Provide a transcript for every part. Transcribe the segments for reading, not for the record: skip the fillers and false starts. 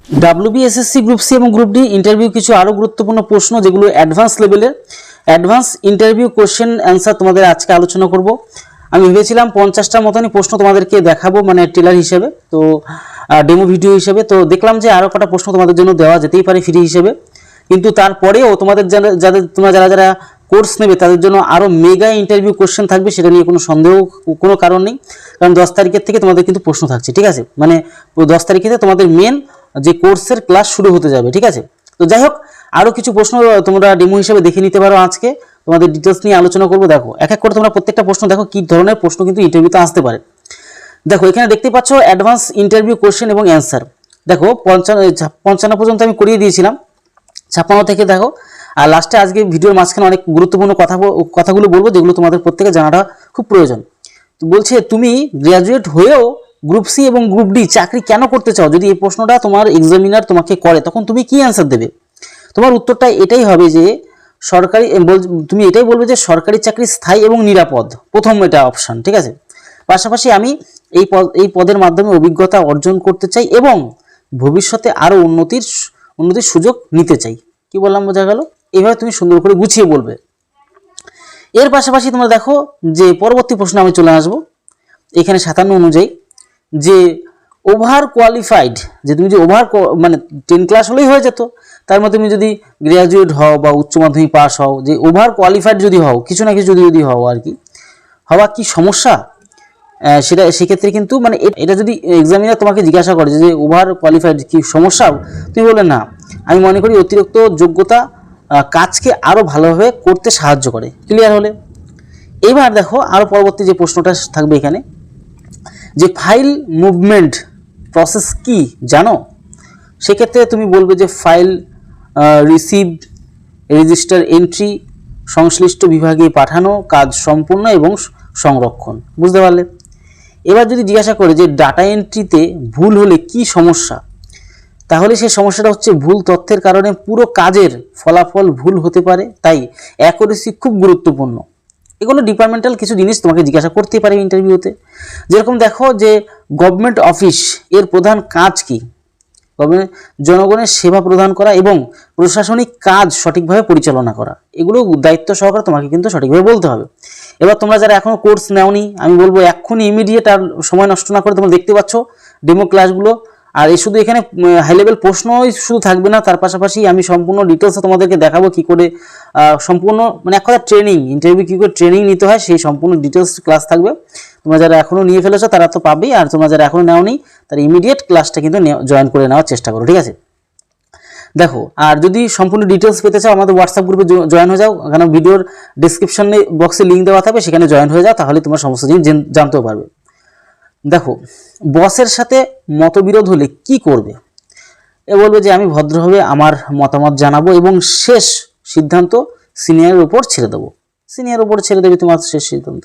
WBSSC group C এবং group D interview কিছু আরও গুরুত্বপূর্ণ প্রশ্ন যেগুলো অ্যাডভান্স লেভেলের, অ্যাডভান্স ইন্টারভিউ কোশ্চেন অ্যান্সার তোমাদের আজকে আলোচনা করব। আমি ভেবেছিলাম 50টার মতনই প্রশ্ন তোমাদেরকে দেখাবো, মানে ট্রেলার হিসেবে, তো ডেমো ভিডিও হিসেবে। তো দেখলাম যে আরও কটা প্রশ্ন তোমাদের জন্য দেওয়া যেতেই পারে ফ্রি হিসেবে, কিন্তু তারপরেও তোমাদের তোমরা যারা কোর্স নেবে তাদের জন্য আরও মেগা ইন্টারভিউ কোশ্চেন থাকবে, সেটা নিয়ে কোনো সন্দেহ কোনো কারণ নেই। কারণ 10 তারিখের থেকে তোমাদের কিন্তু প্রশ্ন থাকছে, ঠিক আছে? মানে 10 তারিখে তোমাদের মেন যে কোর্সের ক্লাস শুরু হতে যাবে, ঠিক আছে? তো যাই হোক, আরও কিছু প্রশ্ন তোমরা ডেমো হিসেবে দেখে নিতে পারো। আজকে তোমাদের ডিটেলস নিয়ে আলোচনা করবো। দেখো এক এক করে তোমরা প্রত্যেকটা প্রশ্ন দেখো কি ধরনের প্রশ্ন কিন্তু ইন্টারভিউতে আসতে পারে। দেখো এখানে দেখতে পাচ্ছ অ্যাডভান্স ইন্টারভিউ কোশ্চেন এবং অ্যান্সার। দেখো 55 পর্যন্ত আমি করিয়ে দিয়েছিলাম, 56 থেকে দেখো। আর লাস্টে আজকে ভিডিওর মাঝখানে অনেক গুরুত্বপূর্ণ কথাগুলো বলবো যেগুলো তোমাদের প্রত্যেকে জানাটা খুব প্রয়োজন। তো বলছে তুমি গ্র্যাজুয়েট হয়েও গ্রুপ সি এবং গ্রুপ ডি চাকরি কেন করতে চাও? যদি এই প্রশ্নটা তোমার এক্সামিনার তোমাকে করে তখন তুমি কি অ্যান্সার দেবে? তোমার উত্তরটা এটাই হবে যে তুমি এটাই বলবে যে সরকারি চাকরি স্থায়ী এবং নিরাপদ, প্রথম এটা অপশন, ঠিক আছে? পাশাপাশি আমি এই পদের মাধ্যমে অভিজ্ঞতা অর্জন করতে চাই এবং ভবিষ্যতে আরও উন্নতির সুযোগ নিতে চাই। কি বললাম, বোঝা গেল? এইভাবে তুমি সুন্দর করে গুছিয়ে বলবে। এর পাশাপাশি তোমরা দেখো যে পরবর্তী প্রশ্নে আমি চলে আসবো এখানে 57 অনুযায়ী, যে ওভার কোয়ালিফাইড, যে তুমি যে মানে 10 ক্লাস হলেই হয়ে যেত, তার মধ্যে তুমি যদি গ্র্যাজুয়েট হও বা উচ্চ মাধ্যমিক পাস হও, যে ওভার কোয়ালিফাইড যদি হও, কিছু না কিছু যদি হও আর কি, হওয়া কি সমস্যা? সেক্ষেত্রে কিন্তু মানে এটা যদি এক্সামিনার তোমাকে জিজ্ঞাসা করে যে ওভার কোয়ালিফাইড কি সমস্যা, তুমি বললে না, আমি মনে করি অতিরিক্ত যোগ্যতা কাজকে আরও ভালোভাবে করতে সাহায্য করে। ক্লিয়ার হলে এইবার দেখো আরও পরবর্তী যে প্রশ্নটা থাকবে এখানে, যে ফাইল মুভমেন্ট প্রসেস কি জানো? সেক্ষেত্রে তুমি বলবে যে ফাইল রিসিভ, রেজিস্টার এন্ট্রি, সংশ্লিষ্ট বিভাগে পাঠানো, কাজ সম্পূর্ণ এবং সংরক্ষণ। বুঝতে পারলে? এবার যদি জিজ্ঞাসা করে যে ডাটা এন্ট্রিতে ভুল হলে কি সমস্যা, তাহলে সেই সমস্যাটা হচ্ছে ভুল তথ্যের কারণে পুরো কাজের ফলাফল ভুল হতে পারে, তাই অ্যাকুরেসি খুব গুরুত্বপূর্ণ। এগুলো ডিপার্টমেন্টাল কিছু জিনিস তোমাকে জিজ্ঞাসা করতে পারে ইন্টারভিউতে। যেরকম দেখো যে গভর্নমেন্ট অফিস এর প্রধান কাজ কি? জনগণের সেবা প্রদান করা এবং প্রশাসনিক কাজ সঠিকভাবে পরিচালনা করা, এগুলো দায়িত্ব সহকারে তোমাকে কিন্তু সঠিকভাবে বলতে হবে। এবার তোমরা যারা এখনো কোর্স নেওনি, আমি বলবো এক্ষুনি ইমিডিয়েট আর সময় নষ্ট না করে, তোমরা দেখতে পাচ্ছ ডেমো ক্লাসগুলো। আর এই শুধু এখানে হাই লেভেল প্রশ্নই শুধু থাকবে না, তার পাশাপাশি আমি সম্পূর্ণ ডিটেলসে তোমাদেরকে দেখাবো কি করে সম্পূর্ণ, মানে এক কথা ট্রেনিং, ইন্টারভিউ কী করে ট্রেনিং নিতে হয় সেই সম্পূর্ণ ডিটেলস ক্লাস থাকবে। তোমরা যারা এখনও নিয়ে ফেলেছো তারা তো পাবেই, আর তোমরা যারা এখনও নেওনি তারা ইমিডিয়েট ক্লাসটা কিন্তু জয়েন করে নেওয়ার চেষ্টা করো, ঠিক আছে? দেখো, আর যদি সম্পূর্ণ ডিটেলস পেতে চাও আমাদের হোয়াটসঅ্যাপ গ্রুপে জয়েন হয়ে যাও, ওখানে ভিডিওর ডিসক্রিপশনে বক্সে লিঙ্ক দেওয়া থাকবে, সেখানে জয়েন হয়ে যাও, তাহলে তোমার সমস্ত জিনিস জানতেও পারবে। দেখো, বসের সাথে মতবিরোধ হলে কি করবে? এ বলবে যে আমি ভদ্রভাবে আমার মতামত জানাবো এবং শেষ সিদ্ধান্ত সিনিয়রের উপর ছেড়ে দেবো। সিনিয়রের উপর ছেড়ে দেবে তোমার শেষ সিদ্ধান্ত।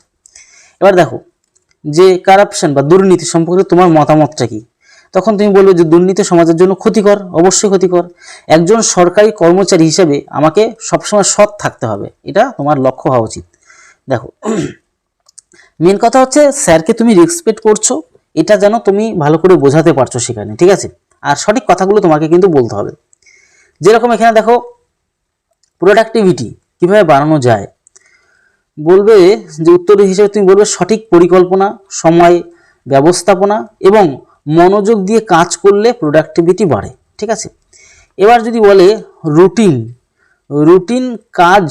এবার দেখো যে কারাপশন বা দুর্নীতি সম্পর্কে তোমার মতামতটা কি? তখন তুমি বলবে যে দুর্নীতি সমাজের জন্য ক্ষতিকর, অবশ্যই ক্ষতিকর। একজন সরকারি কর্মচারী হিসেবে আমাকে সবসময় সৎ থাকতে হবে, এটা তোমার লক্ষ্য হওয়া উচিত। দেখো মেন কথা হচ্ছে স্যারকে তুমি রেসপেক্ট করছো, এটা যেন তুমি ভালো করে বোঝাতে পারছো সেখানে, ঠিক আছে? আর সঠিক কথাগুলো তোমাকে কিন্তু বলতে হবে। যেরকম এখানে দেখো প্রোডাক্টিভিটি কিভাবে বাড়ানো যায়, বলবে যে উত্তর হিসেবে তুমি বলবে সঠিক পরিকল্পনা, সময় ব্যবস্থাপনা এবং মনোযোগ দিয়ে কাজ করলে প্রোডাক্টিভিটি বাড়ে, ঠিক আছে? এবার যদি বলে রুটিন কাজ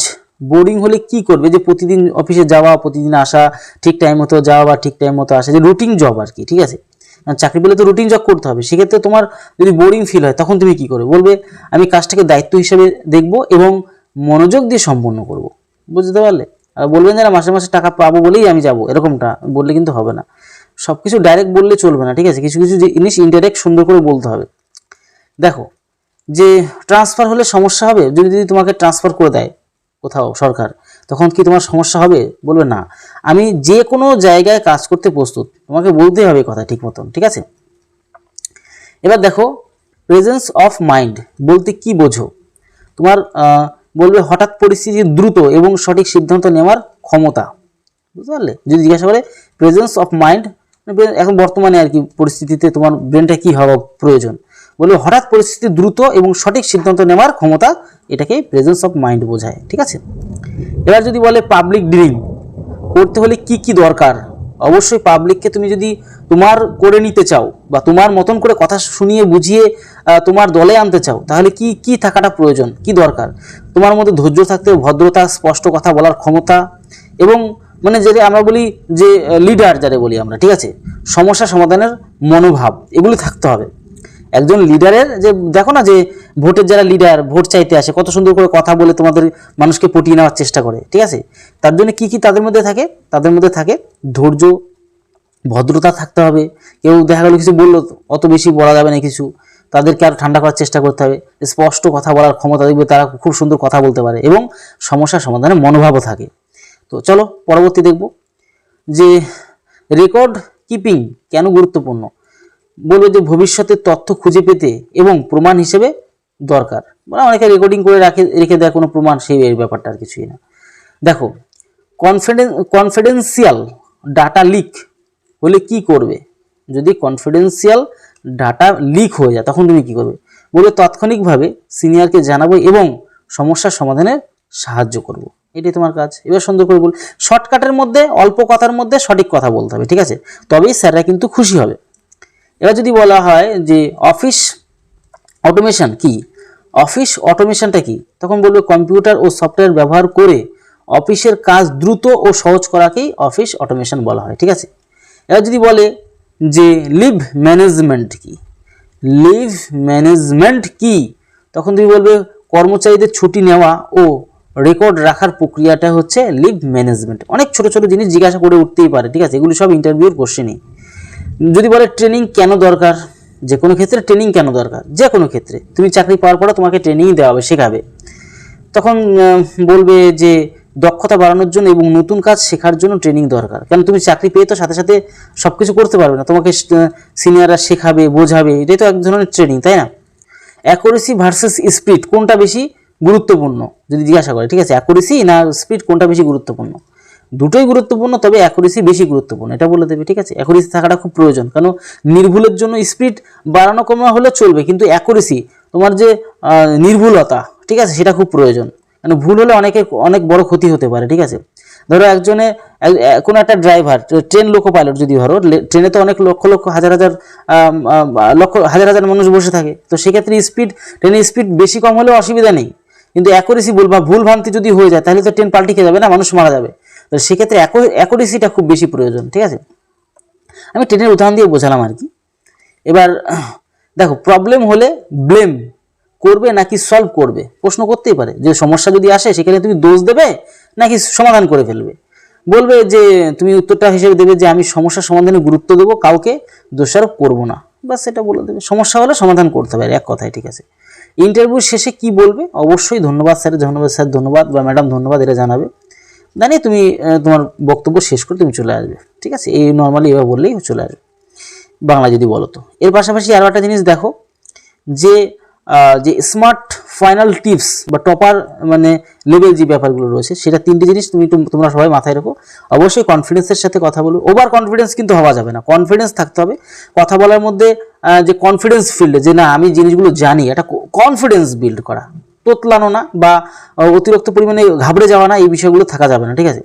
বোরিং হলে কি করবে? যে প্রতিদিন অফিসে যাওয়া, প্রতিদিন আসা, ঠিক টাইম মতো যাওয়া বা ঠিক টাইম মতো আসা, যে রুটিন জব আর কি, ঠিক আছে? চাকরি পেলে তো রুটিন জব করতে হবে। সেক্ষেত্রে তোমার যদি বোরিং ফিল হয় তখন তুমি কি করবে? বলবে আমি কাজটাকে দায়িত্ব হিসেবে দেখব এবং মনোযোগ দিয়ে সম্পন্ন করব। বুঝতে পারলে? আর বলবেন যে না মাসে মাসে টাকা পাবো বলেই আমি যাব, এরকমটা বললে কিন্তু হবে না। সব কিছু ডাইরেক্ট বললে চলবে না, ঠিক আছে? কিছু কিছু জিনিস ইনডাইরেক্ট সুন্দর করে বলতে হবে। দেখো যে ট্রান্সফার হলে সমস্যা হবে, যদি তোমাকে ট্রান্সফার করে দেয় কোথাও সরকার, তখন কি তোমার সমস্যা হবে? বলবে না, আমি যে কোনো জায়গায় কাজ করতে প্রস্তুত। তোমাকে বলতেই হবে কথা ঠিক মতন, ঠিক আছে? এবার দেখো প্রেজেন্স অফ মাইন্ড বলতে কি বোঝো? তোমার বলবে হঠাৎ পরিস্থিতি দ্রুত এবং সঠিক সিদ্ধান্ত নেওয়ার ক্ষমতা। বুঝতে পারলে? যদি জিজ্ঞাসা করে প্রেজেন্স অফ মাইন্ড, এখন বর্তমানে আর কি পরিস্থিতিতে তোমার ব্রেনটা কি হওয়া প্রয়োজন, বলবে হঠাৎ পরিস্থিতি দ্রুত এবং সঠিক সিদ্ধান্ত নেওয়ার ক্ষমতা, এটাকে প্রেজেন্স অফ মাইন্ড বোঝায়। ঠিক আছে, এবার যদি বলে পাবলিক ডিলিং করতে হলে কি কি দরকার, অবশ্যই পাবলিককে তুমি যদি তোমার করে নিতে চাও বা তোমার মতন করে কথা শুনিয়ে বুঝিয়ে তোমার দলে আনতে চাও, তাহলে কি কি থাকাটা প্রয়োজন, কি দরকার? তোমার মধ্যে ধৈর্য থাকতে হবে, ভদ্রতা, স্পষ্ট কথা বলার ক্ষমতা, এবং মানে যেটা আমরা বলি যে লিডার যারা বলি আমরা, ঠিক আছে, সমস্যা সমাধানের মনোভাব, এগুলি থাকতে হবে একজন লিডারের। যে দেখো না যে ভোটের যারা লিডার ভোট চাইতে আসে, কত সুন্দর করে কথা বলে তোমাদের মানুষকে পটিয়ে নেওয়ার চেষ্টা করে। ঠিক আছে, তার জন্য কি কি তাদের মধ্যে থাকে? তাদের মধ্যে থাকে ধৈর্য, ভদ্রতা থাকতে হবে। কেউ দেখা গেল কিছু বললো, অত বেশি বলা যাবে না কিছু, তাদেরকে আরও ঠান্ডা করার চেষ্টা করতে হবে। স্পষ্ট কথা বলার ক্ষমতা, দেখবে তারা খুব সুন্দর কথা বলতে পারে এবং সমস্যা সমাধানের মনোভাবও থাকে। তো চলো পরবর্তী দেখব যে রেকর্ড কিপিং কেন গুরুত্বপূর্ণ। বলবে যে ভবিষ্যতের তথ্য খুঁজে পেতে এবং প্রমাণ হিসেবে দরকার। মানে অনেকে রেকর্ডিং করে রেখে দেয় কোনো প্রমাণ, সেই ব্যাপারটা আর কিছুই না। দেখো কনফিডেন্সিয়াল ডাটা লিক হলে কি করবে? যদি কনফিডেন্সিয়াল ডাটা লিক হয়ে যায় তখন তুমি কি করবে? বলবে তাৎক্ষণিকভাবে সিনিয়রকে জানাবো এবং সমস্যার সমাধানে সাহায্য করব, এটাই তোমার কাজ। এবার সুন্দর করে বল, শর্টকাটের মধ্যে অল্প কথার মধ্যে সঠিক কথা বলতে হবে। ঠিক আছে, তবেই স্যাররা কিন্তু খুশি হবে। এবার যদি বলা হয় যে অফিস অটোমেশন কি, অফিস অটোমেশনটা কি, তখন বলবে কম্পিউটার ও সফটওয়্যার ব্যবহার করে অফিসের কাজ দ্রুত ও সহজ করাকেই অফিস অটোমেশন বলা হয়। ঠিক আছে, এবার যদি বলে যে লিভ ম্যানেজমেন্ট কি, লিভ ম্যানেজমেন্ট কি, তখন তুমি বলবে কর্মচারীদের ছুটি নেওয়া ও রেকর্ড রাখার প্রক্রিয়াটা হচ্ছে লিভ ম্যানেজমেন্ট। অনেক ছোট ছোট জিনিস জিজ্ঞাসা করে উঠতেই পারে। ঠিক আছে, এগুলো সব ইন্টারভিউর কোশ্চেনই। যদি বলে ট্রেনিং কেন দরকার, যে কোনো ক্ষেত্রে ট্রেনিং কেন দরকার, যে কোনো ক্ষেত্রে তুমি চাকরি পাওয়ার পরে তোমাকে ট্রেনিং দেওয়া হবে, শেখাবে, তখন বলবে যে দক্ষতা বাড়ানোর জন্য এবং নতুন কাজ শেখার জন্য ট্রেনিং দরকার। কারণ তুমি চাকরি পেয়ে তো সাথে সাথে সব কিছু করতে পারবে না, তোমাকে সিনিয়ররা শেখাবে, বোঝাবে, এটাই তো এক ধরনের ট্রেনিং, তাই না? অ্যাকুরেসি ভার্সেস স্পিড কোনটা বেশি গুরুত্বপূর্ণ যদি জিজ্ঞাসা করে, ঠিক আছে, অ্যাকুরেসি না স্পিড কোনটা বেশি গুরুত্বপূর্ণ? দুটোই গুরুত্বপূর্ণ, তবে অ্যাকুরেসি বেশি গুরুত্বপূর্ণ, এটা বলে দেবে। ঠিক আছে, অ্যাকুরেসি থাকাটা খুব প্রয়োজন, কারণ নির্ভুলের জন্য স্পিড বাড়ানো কমা হলে চলবে, কিন্তু অ্যাকুরেসি তোমার যে নির্ভুলতা, ঠিক আছে, সেটা খুব প্রয়োজন। মানে ভুল হলে অনেক বড় ক্ষতি হতে পারে। ঠিক আছে, ধরো একজনে কোনো একটা ড্রাইভার, ট্রেন লোকো পাইলট যদি ধরো, ট্রেনে তো অনেক লক্ষ লক্ষ হাজার হাজার মানুষ বসে থাকে, তো সেক্ষেত্রে ট্রেনের স্পিড বেশি কম হলেও অসুবিধা নেই, কিন্তু অ্যাকুরেসি ভুল ভ্রান্তি যদি হয়ে যায় তাহলে তো ট্রেন পাল্টে খেয়ে যাবে না, মানুষ মারা যাবে। তো সেক্ষেত্রে অ্যাকুরেসিটা খুব বেশি প্রয়োজন। ঠিক আছে, আমি ট্রেনের উদাহরণ দিয়ে বোঝালাম আর কি। এবার দেখো, প্রবলেম হলে ব্লেম করবে নাকি সলভ করবে, প্রশ্ন করতেই পারে যে সমস্যা যদি আসে সেখানে তুমি দোষ দেবে নাকি সমাধান করে ফেলবে। বলবে যে তুমি উত্তরটা হিসেবে দেবে যে আমি সমস্যার সমাধানে গুরুত্ব দেবো, কাউকে দোষারোপ করবো না, বাস সেটা বলে দেবে। সমস্যা হলে সমাধান করতে পারে, এক কথায়। ঠিক আছে, ইন্টারভিউ শেষে কি বলবে? অবশ্যই ধন্যবাদ স্যার, ধন্যবাদ স্যার, ধন্যবাদ, বা ম্যাডাম ধন্যবাদ, এটা জানাবে, জানিয়ে তুমি তোমার বক্তব্য শেষ করে তুমি চলে আসবে। ঠিক আছে, এই নর্মালি এভাবে বললেই চলে আসবে, বাংলা যদি বলো তো। এর পাশাপাশি আরও একটা জিনিস দেখো যে স্মার্ট ফাইনাল টিপস বা টপার মানে লেভেল যে ব্যাপারগুলো রয়েছে, সেটা তিনটি জিনিস তোমরা সবাই মাথায় রাখো। অবশ্যই কনফিডেন্সের সাথে কথা বলবে, ওভার কনফিডেন্স কিন্তু হওয়া যাবে না, কনফিডেন্স থাকতে হবে কথা বলার মধ্যে। যে কনফিডেন্স ফিল্ডে যে না আমি জিনিসগুলো জানি, এটা কনফিডেন্স বিল্ড করা, তোতলানো না বা অতিরিক্ত পরিমাণে ঘাবড়ে যাওয়া না, এই বিষয়গুলো থাকা যাবে না। ঠিক আছে,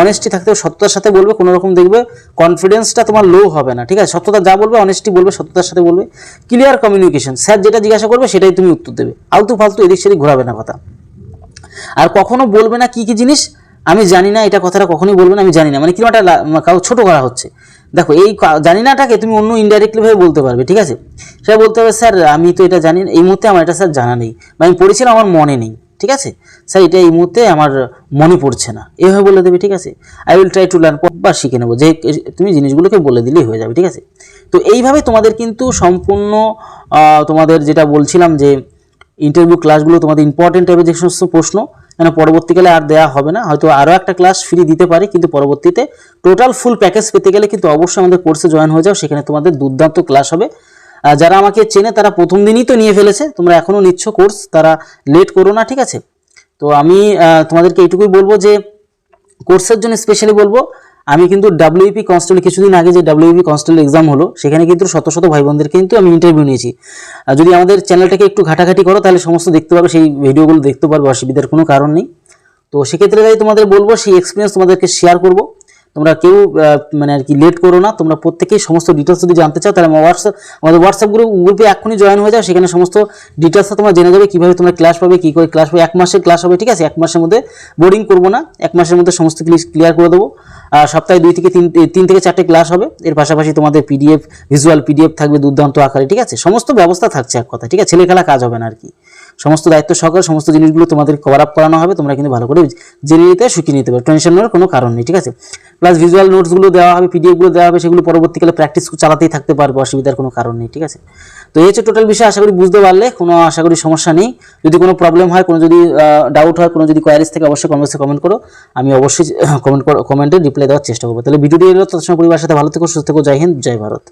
অনেস্টি থাকতে হবে, সত্যতার সাথে বলবে, কোনো রকম দেখবে কনফিডেন্সটা তোমার লো হবে না। ঠিক আছে, সত্যতা যা বলবে অনেস্টি বলবে, সত্যতার সাথে বলবে। ক্লিয়ার কমিউনিকেশন, স্যার যেটা জিজ্ঞাসা করবে সেটাই তুমি উত্তর দেবে, আলতু ফালতু এদিক সেদিক ঘোরাবে না কথা। আর কখনো বলবে না কি কি জিনিস আমি জানি না, এটা কথাটা কখনোই বলবে না আমি জানি না, মানে কিরকম একটা কাউ ছোট করা হচ্ছে। দেখো, এই জানি নাটাকে তুমি অন্য ইনডাইরেক্টলি ভাবে বলতে পারবে। ঠিক আছে, সেটা বলতে হবে স্যার আমি তো এটা জানি না, এই মুহূর্তে আমার এটা স্যার জানা নেই, বা আমি পড়েছিলাম আমার মনে নেই। ঠিক আছে স্যার, এটা এই মুহূর্তে আমার মনে পড়ছে না, এভাবে বলে দেবে। ঠিক আছে, I will try to learn, বা শিখে নেবো, যে তুমি জিনিসগুলোকে বলে দিলেই হয়ে যাবে। ঠিক আছে, তো এইভাবে তোমাদের কিন্তু সম্পূর্ণ তোমাদের যেটা বলছিলাম যে ইন্টারভিউ ক্লাসগুলো তোমাদের ইম্পর্টেন্ট টাইপের যে সমস্ত প্রশ্ন, মানে পরবর্তীকালে আর দেওয়া হবে না, হয়তো আরও একটা ক্লাস ফ্রি দিতে পারি, কিন্তু পরবর্তীতে টোটাল ফুল প্যাকেজ পেতে গেলে কিন্তু অবশ্যই আমাদের কোর্সে জয়েন হয়ে যাও, সেখানে তোমাদের দুর্দান্ত ক্লাস হবে। যারা আমাকে চেনে তারা প্রথম দিনই তো নিয়ে ফেলেছে, তোমরা এখনও নিচ্ছ কোর্স, তারা লেট করো না। ঠিক আছে, তো আমি তোমাদেরকে এইটুকুই বলবো যে কোর্সের জন্য স্পেশালি বলবো আমি কিন্তু ডাব্লিউপি কনস্টেবল কিছুদিন আগে যে ডাব্লিউপি কনস্টেবল এক্সাম হলো সেখানে কিন্তু শত শত ভাই বোনদের কিন্তু আমি ইন্টারভিউ নিয়েছি। আর যদি আমাদের চ্যানেলটাকে একটু ঘাটাঘাটি করো তাহলে সমস্ত দেখতে পাবে, সেই ভিডিওগুলো দেখতে পারবে, অসুবিধার কোনো কারণ নেই। তো সেক্ষেত্রে তাই তোমাদের বলবো সেই এক্সপিরিয়েন্স তোমাদেরকে শেয়ার করবো। তোমরা কেউ মানে আর কি লেট করো না, তোমরা প্রত্যেকেই সমস্ত ডিটেলস যদি জানতে চাও তাহলে আমাদের হোয়াটসঅ্যাপ গ্রুপে এখনই জয়েন হয়ে যাও। সেখানে সমস্ত ডিটেলসটা তোমরা জেনে যাবে, কীভাবে তোমরা ক্লাস পাবে, কী করে ক্লাস পাবে। 1 মাসের ক্লাস হবে, ঠিক আছে? 1 মাসের মধ্যে বোর্ডিং করবো না, 1 মাসের মধ্যে সমস্ত ক্লিয়ার করে দেবো। আর সপ্তাহে 2 থেকে 3 থেকে 4টে ক্লাস হবে। এর পাশাপাশি তোমাদের পিডিএফ, ভিজুয়াল পিডিএফ থাকবে দুর্দান্ত আকারে, ঠিক আছে? সমস্ত ব্যবস্থা থাকছে এক কথা, ঠিক আছে? ছেলে খেলা কাজ হবে না আর কি। সমস্ত দায়িত্ব সহকারে সমস্ত জিনিসগুলো তোমাদের কভার আপ করানো হবে, তোমরা কিন্তু ভালো করে জেনে নিতে, শিখিয়ে নিতে পারো, টেনশন নেওয়ার কোনো কারণ নেই, ঠিক আছে? প্লাস ভিজুয়াল নোটসগুলো দেওয়া হবে, পিডিএফগুলো দেওয়া হবে, সেগুলো পরবর্তীকালে প্র্যাকটিস চালাতেই থাকতে পারবে, অসুবিধার কোনো কারণ নেই, ঠিক আছে? তো এই হচ্ছে টোটাল বিষয়। আশা করি বুঝতে পারলে, কোনো আশা করি সমস্যা নেই। যদি কোনো প্রবলেম হয়, কোনো যদি ডাউট হয়, কোনো যদি কোয়ারিজ থাকে, অবশ্যই কমেন্ট করো। আমি অবশ্যই কমেন্টে রিপ্লাই দেওয়ার চেষ্টা করবো। তাহলে ভিডিওটি এলো, তৎক্ষণাৎ পরিবারের সাথে ভালো থেকো, সুস্থ থেকো। জয় হিন্দ, জয় ভারত।